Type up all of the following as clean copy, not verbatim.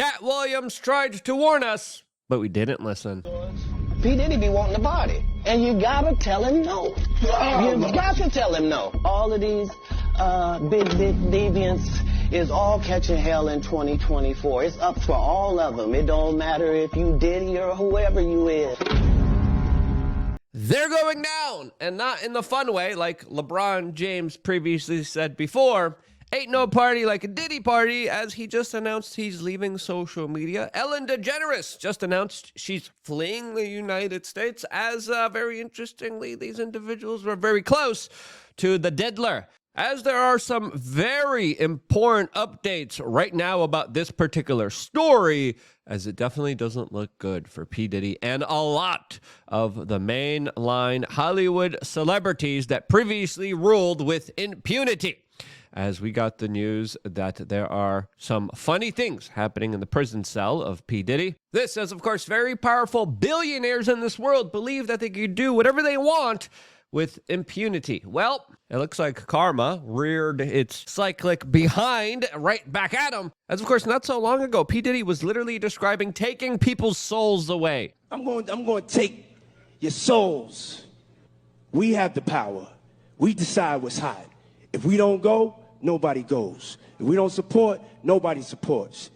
Cat Williams tried to warn us, but we didn't listen. P. Diddy be wanting the body, and you gotta tell him no. You got to tell him no. All of these big deviants is all catching hell in 2024. It's up for all of them. It don't matter if you Diddy or whoever you is. They're going down, and not in the fun way like LeBron James previously said before. Ain't no party like a Diddy party, as he just announced he's leaving social media. Ellen DeGeneres just announced she's fleeing the United States, as very interestingly, these individuals were very close to the diddler. As there are some very important updates right now about this particular story, as it definitely doesn't look good for P. Diddy and a lot of the mainline Hollywood celebrities that previously ruled with impunity. As we got the news that there are some funny things happening in the prison cell of P. Diddy. This, as of course, very powerful billionaires in this world believe that they could do whatever they want with impunity. Well, it looks like karma reared its cyclic behind right back at him. As of course, not so long ago, P. Diddy was literally describing taking people's souls away. I'm going to take your souls. We have the power. We decide what's hot. If we don't go, nobody goes. If we don't support, nobody supports.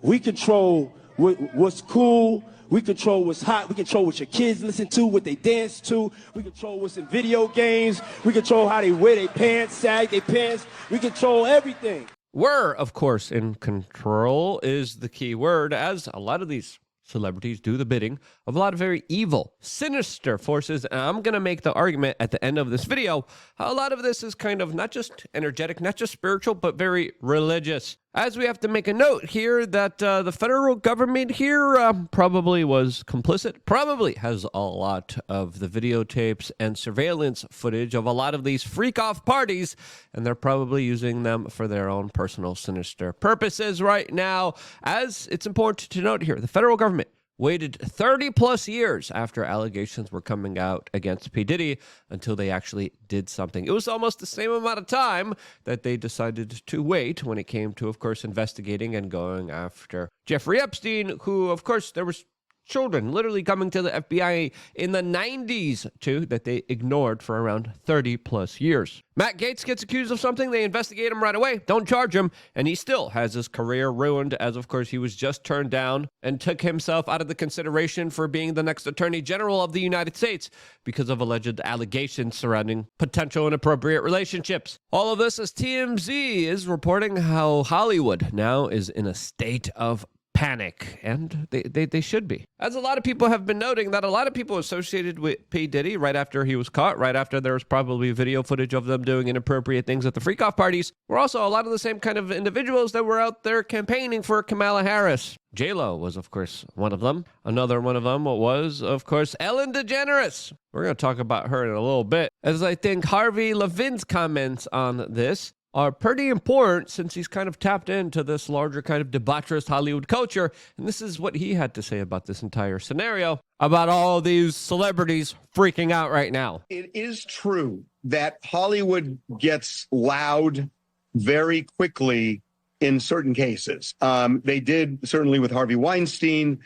We control what's cool. We control what's hot. We control what your kids listen to, what they dance to. We control what's in video games. We control how they wear their pants, sag their pants. We control everything. We're, of course, in control is the key word, as a lot of these celebrities do the bidding of a lot of very evil, sinister forces. And I'm going to make the argument at the end of this video how a lot of this is kind of not just energetic, not just spiritual, but very religious. As we have to make a note here that the federal government here probably was complicit, probably has a lot of the videotapes and surveillance footage of a lot of these freak-off parties, and they're probably using them for their own personal sinister purposes right now. As it's important to note here, the federal government waited 30 plus years after allegations were coming out against P. Diddy until they actually did something. It was almost the same amount of time that they decided to wait when it came to, of course, investigating and going after Jeffrey Epstein, who, of course, there was children literally coming to the FBI in the 90s too that they ignored for around 30 plus years. Matt Gaetz gets accused of something, they investigate him right away, don't charge him, and he still has his career ruined, as of course he was just turned down and took himself out of the consideration for being the next Attorney General of the United States because of alleged allegations surrounding potential inappropriate relationships. All of this as TMZ is reporting how Hollywood now is in a state of panic, and they should be. As a lot of people have been noting that a lot of people associated with P. Diddy right after he was caught, right after there was probably video footage of them doing inappropriate things at the freak-off parties, were also a lot of the same kind of individuals that were out there campaigning for Kamala Harris. J-Lo was, of course, one of them. Another one of them was, of course, Ellen DeGeneres. We're going to talk about her in a little bit, as I think Harvey Levin's comments on this are pretty important since he's kind of tapped into this larger kind of debaucherous Hollywood culture. And this is what he had to say about this entire scenario, about all these celebrities freaking out right now. It is true that Hollywood gets loud very quickly in certain cases. They did certainly with Harvey Weinstein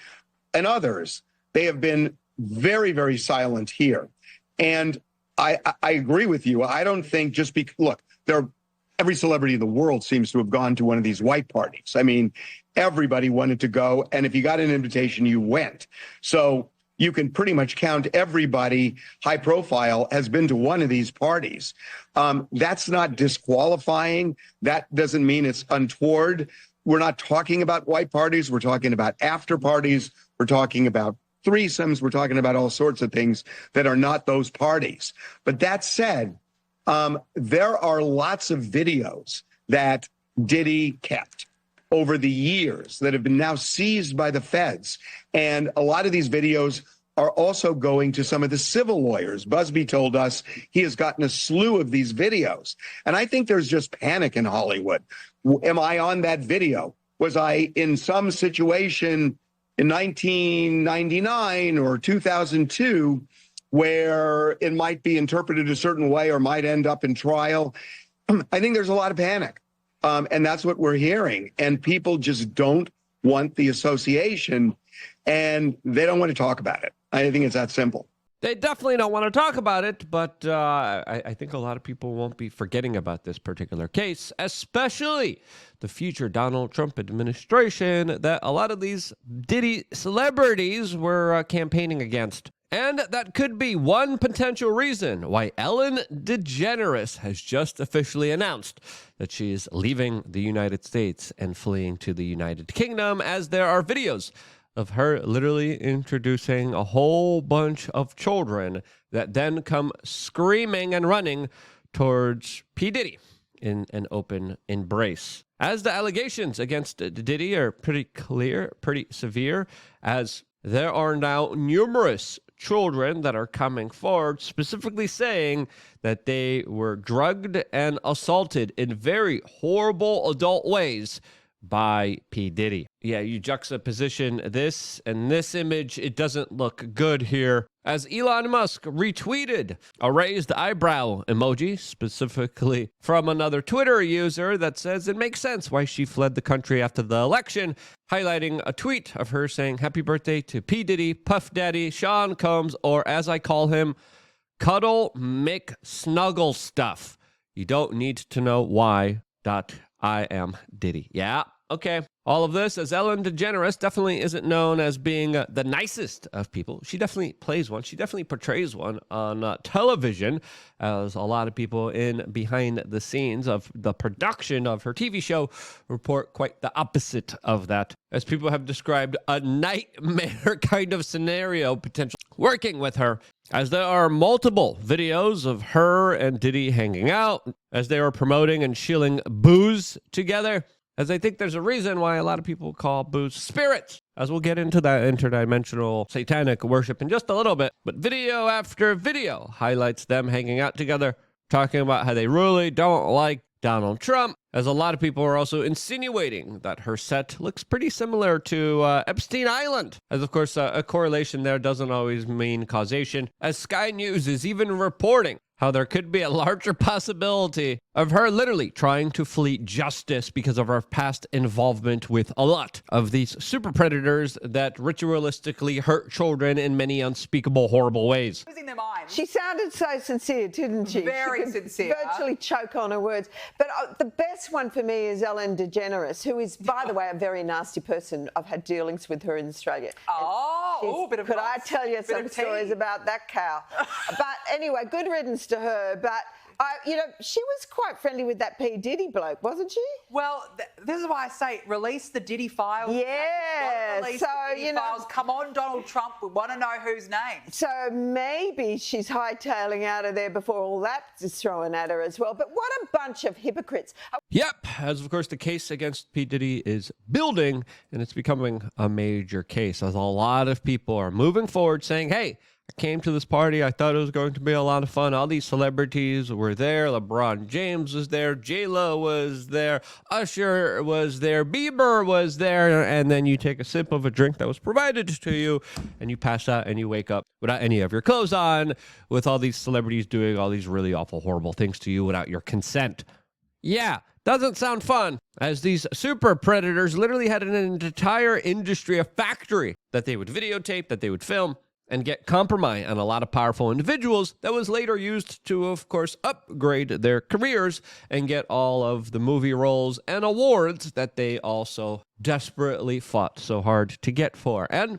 and others. They have been very, very silent here. And I agree with you. I don't think just because, look, every celebrity in the world seems to have gone to one of these white parties. I mean, everybody wanted to go, and if you got an invitation, you went. So you can pretty much count everybody high profile has been to one of these parties. That's not disqualifying. That doesn't mean it's untoward. We're not talking about white parties. We're talking about after parties. We're talking about threesomes. We're talking about all sorts of things that are not those parties. But that said, there are lots of videos that Diddy kept over the years that have been now seized by the feds. And a lot of these videos are also going to some of the civil lawyers. Busby told us he has gotten a slew of these videos. And I think there's just panic in Hollywood. Am I on that video? Was I in some situation in 1999 or 2002 where it might be interpreted a certain way or might end up in trial? I think there's a lot of panic. And that's what we're hearing. And people just don't want the association, and they don't want to talk about it. I think it's that simple. They definitely don't want to talk about it, but I think a lot of people won't be forgetting about this particular case, especially the future Donald Trump administration that a lot of these Diddy celebrities were campaigning against. And that could be one potential reason why Ellen DeGeneres has just officially announced that she is leaving the United States and fleeing to the United Kingdom, as there are videos of her literally introducing a whole bunch of children that then come screaming and running towards P. Diddy in an open embrace. As the allegations against Diddy are pretty clear, pretty severe, as there are now numerous children that are coming forward, specifically saying that they were drugged and assaulted in very horrible adult ways by P. Diddy. Yeah, you juxtaposition this and this image, it doesn't look good here. As Elon Musk retweeted a raised eyebrow emoji, specifically from another Twitter user that says it makes sense why she fled the country after the election, highlighting a tweet of her saying, "Happy birthday to P. Diddy, Puff Daddy, Sean Combs, or as I call him, Cuddle McSnuggle Stuff. You don't need to know why. I am Diddy." Yeah. Okay, all of this, as Ellen DeGeneres definitely isn't known as being the nicest of people. She definitely plays one. She definitely portrays one on television, as a lot of people in behind the scenes of the production of her TV show report quite the opposite of that, as people have described a nightmare kind of scenario potential working with her, as there are multiple videos of her and Diddy hanging out, as they are promoting and shilling booze together. As I think there's a reason why a lot of people call booze spirits, as we'll get into that interdimensional satanic worship in just a little bit. But video after video highlights them hanging out together, talking about how they really don't like Donald Trump, as a lot of people are also insinuating that her set looks pretty similar to Epstein Island. As of course, a correlation there doesn't always mean causation, as Sky News is even reporting how there could be a larger possibility of her literally trying to flee justice because of her past involvement with a lot of these super predators that ritualistically hurt children in many unspeakable, horrible ways. Losing their minds. She sounded so sincere, didn't she? Very she could sincere. Virtually choke on her words. But the best one for me is Ellen DeGeneres, who is, by the way, a very nasty person. I've had dealings with her in Australia. Bit of could I goss, tell you bit some of stories tea. about that cow? But anyway, good riddance to her. But she was quite friendly with that P. Diddy bloke, wasn't she? Well, this is why I say release the Diddy files. Yeah, Release so, the Diddy files. Come on, Donald Trump. We want to know whose name. So maybe she's hightailing out of there before all that is thrown at her as well. But what a bunch of hypocrites. Yep, as of course the case against P. Diddy is building, and it's becoming a major case, as a lot of people are moving forward saying, hey, I came to this party. I thought it was going to be a lot of fun. All these celebrities were there. LeBron James was there. J-Lo was there. Usher was there. Bieber was there. And then you take a sip of a drink that was provided to you, and you pass out and you wake up without any of your clothes on, with all these celebrities doing all these really awful, horrible things to you without your consent. Yeah, doesn't sound fun, as these super predators literally had an entire industry, a factory that they would videotape, that they would film, and get compromise on a lot of powerful individuals that was later used to, of course, upgrade their careers and get all of the movie roles and awards that they also desperately fought so hard to get for. And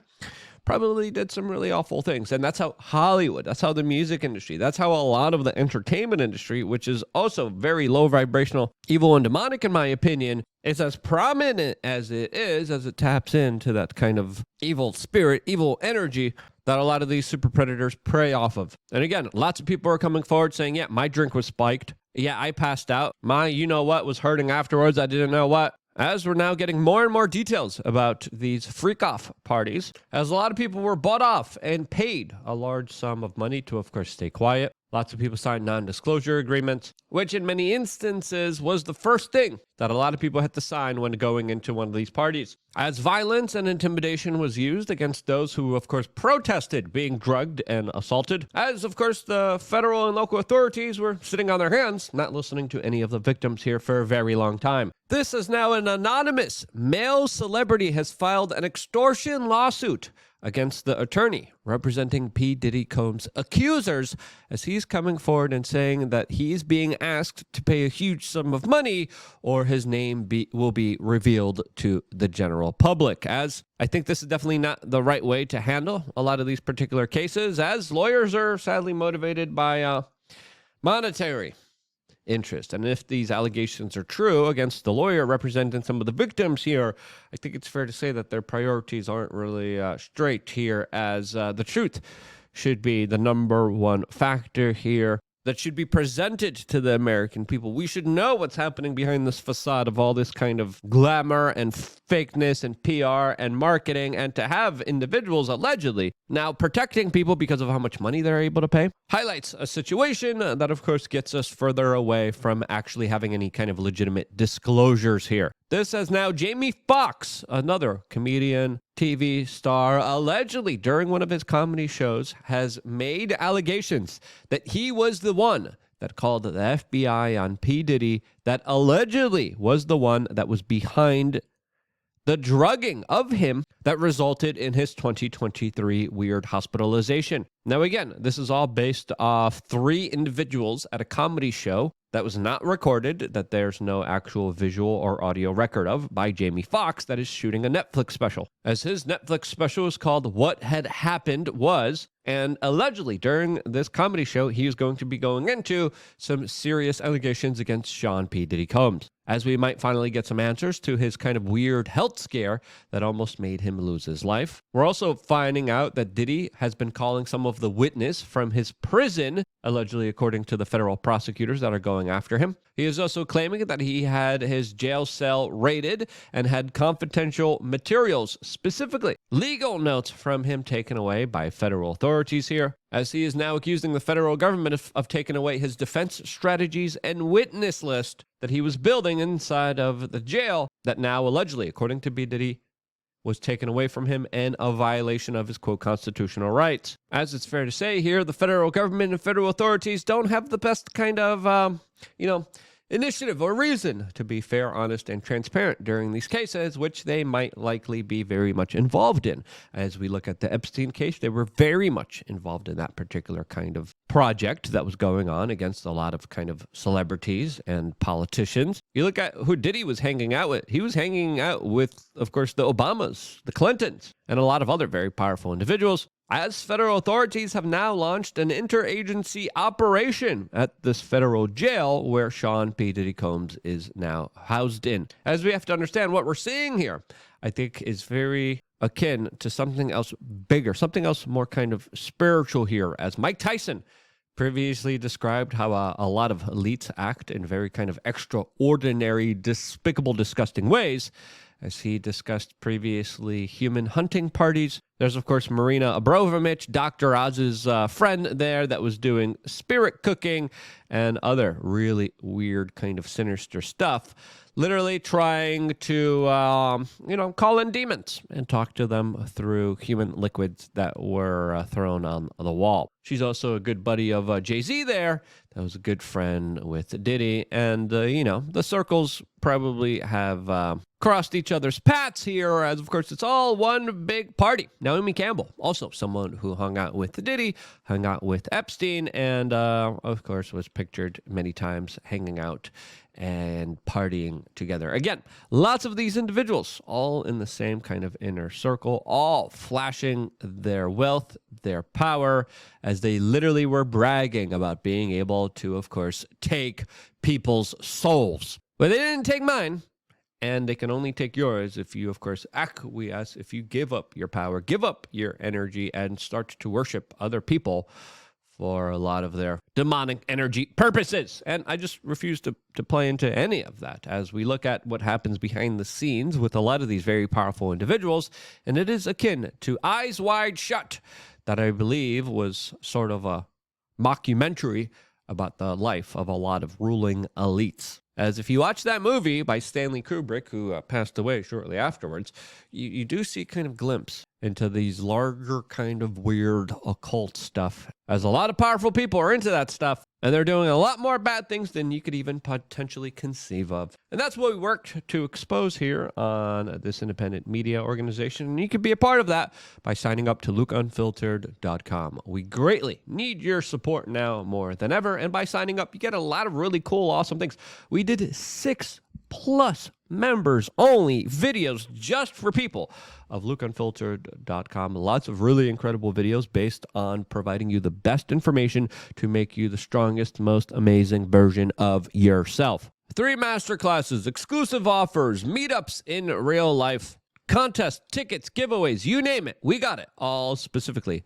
probably did some really awful things. And that's how Hollywood, that's how the music industry, that's how a lot of the entertainment industry, which is also very low vibrational, evil and demonic in my opinion, is as prominent as it is, as it taps into that kind of evil spirit, evil energy that a lot of these super predators prey off of. And again, lots of people are coming forward saying, yeah, my drink was spiked. Yeah, I passed out. My you-know-what was hurting afterwards. I didn't know what. As we're now getting more and more details about these freak-off parties, as a lot of people were bought off and paid a large sum of money to, of course, stay quiet. Lots of people signed non-disclosure agreements, which in many instances was the first thing that a lot of people had to sign when going into one of these parties. As violence and intimidation was used against those who, of course, protested being drugged and assaulted, as, of course, the federal and local authorities were sitting on their hands, not listening to any of the victims here for a very long time. This is now an anonymous male celebrity has filed an extortion lawsuit against the attorney representing P. Diddy Combs' accusers, as he's coming forward and saying that he's being asked to pay a huge sum of money or his name will be revealed to the general public. As I think this is definitely not the right way to handle a lot of these particular cases, as lawyers are sadly motivated by monetary interest. And if these allegations are true against the lawyer representing some of the victims here, I think it's fair to say that their priorities aren't really straight here, as the truth should be the number one factor here that should be presented to the American people. We should know what's happening behind this facade of all this kind of glamour and fakeness and PR and marketing, and to have individuals allegedly now protecting people because of how much money they're able to pay highlights a situation that, of course, gets us further away from actually having any kind of legitimate disclosures here. This has now Jamie Foxx, another comedian, TV star, allegedly during one of his comedy shows has made allegations that he was the one that called the FBI on P. Diddy, that allegedly was the one that was behind the drugging of him that resulted in his 2023 weird hospitalization. Now, again, this is all based off 3 individuals at a comedy show that was not recorded, that there's no actual visual or audio record of, by Jamie Foxx, that is shooting a Netflix special. As his Netflix special is called What Had Happened Was, and allegedly during this comedy show, he is going to be going into some serious allegations against Sean P. Diddy Combs, as we might finally get some answers to his kind of weird health scare that almost made him lose his life. We're also finding out that Diddy has been calling some of the witness from his prison, allegedly according to the federal prosecutors that are going after him. He is also claiming that he had his jail cell raided and had confidential materials, specifically legal notes from him, taken away by federal authorities here, as he is now accusing the federal government of taking away his defense strategies and witness list that he was building inside of the jail that now allegedly, according to B. Diddy, was taken away from him and a violation of his, quote, constitutional rights. As it's fair to say here, the federal government and federal authorities don't have the best kind of, initiative or reason to be fair, honest, and transparent during these cases, which they might likely be very much involved in. As we look at the Epstein case, they were very much involved in that particular kind of project that was going on against a lot of kind of celebrities and politicians. You look at who Diddy was hanging out with. He was hanging out with, of course, the Obamas, the Clintons, and a lot of other very powerful individuals, as federal authorities have now launched an interagency operation at this federal jail where Sean P. Diddy Combs is now housed in. As we have to understand, what we're seeing here, I think, is very akin to something else bigger, something else more kind of spiritual here, as Mike Tyson previously described how a lot of elites act in very kind of extraordinary, despicable, disgusting ways. As he discussed previously, human hunting parties. There's, of course, Marina Abramovich, Dr. Oz's friend there, that was doing spirit cooking and other really weird kind of sinister stuff, literally trying to, call in demons and talk to them through human liquids that were thrown on the wall. She's also a good buddy of Jay-Z there. That was a good friend with Diddy. And, the circles probably have crossed each other's paths here, as, of course, it's all one big party. Naomi Campbell, also someone who hung out with Diddy, hung out with Epstein, and, of course, was pictured many times hanging out and partying together. Again, lots of these individuals, all in the same kind of inner circle, all flashing their wealth, their power, as they literally were bragging about being able to, of course, take people's souls. But they didn't take mine, and they can only take yours if you, of course, acquiesce, if you give up your power, give up your energy, and start to worship other people for a lot of their demonic energy purposes. And I just refuse to play into any of that as we look at what happens behind the scenes with a lot of these very powerful individuals. And it is akin to Eyes Wide Shut, that I believe was sort of a mockumentary about the life of a lot of ruling elites. As if you watch that movie by Stanley Kubrick, who passed away shortly afterwards, you do see kind of glimpse into these larger kind of weird occult stuff. As a lot of powerful people are into that stuff, and they're doing a lot more bad things than you could even potentially conceive of. And that's what we worked to expose here on this independent media organization. And you can be a part of that by signing up to lookunfiltered.com. We greatly need your support now more than ever. And by signing up, you get a lot of really cool, awesome things. We did 6+ members only videos just for people of lookunfiltered.com. Lots of really incredible videos based on providing you the best information to make you the strongest, most amazing version of yourself. 3 masterclasses, exclusive offers, meetups in real life, contests, tickets, giveaways, you name it. We got it all specifically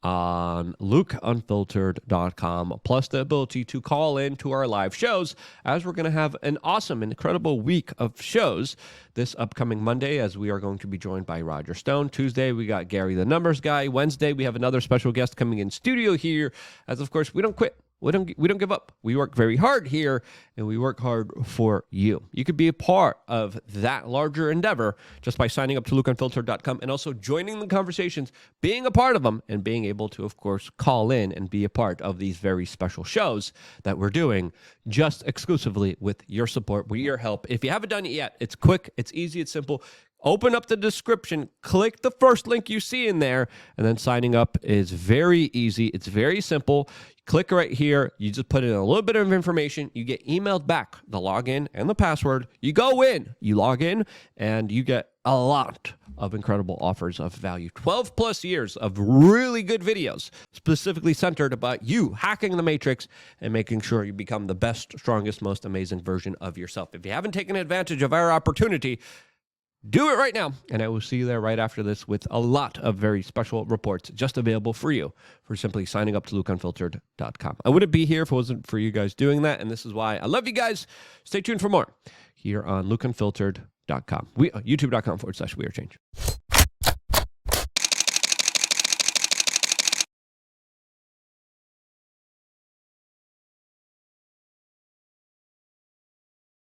on lookunfiltered.com, plus the ability to call in to our live shows, as we're going to have an awesome, incredible week of shows this upcoming Monday, as we are going to be joined by Roger Stone. Tuesday, we got Gary the Numbers Guy. Wednesday, we have another special guest coming in studio here, as of course, we don't quit. We don't give up. We work very hard here, and we work hard for you. You could be a part of that larger endeavor just by signing up to lookunfiltered.com and also joining the conversations, being a part of them, and being able to, of course, call in and be a part of these very special shows that we're doing just exclusively with your support, with your help. If you haven't done it yet, it's quick, it's easy, it's simple. Open up the description, click the first link you see in there, and then signing up is very easy. It's very simple. Click right here. You just put in a little bit of information. You get emailed back the login and the password. You go in, you log in, and you get a lot of incredible offers of value. 12+ years of really good videos, specifically centered about you hacking the matrix and making sure you become the best, strongest, most amazing version of yourself. If you haven't taken advantage of our opportunity, do it right now, and I will see you there right after this with a lot of very special reports just available for you for simply signing up to lookunfiltered.com. I wouldn't be here if it wasn't for you guys doing that, and this is why I love you guys. Stay tuned for more here on lookunfiltered.com. YouTube.com/wearchange.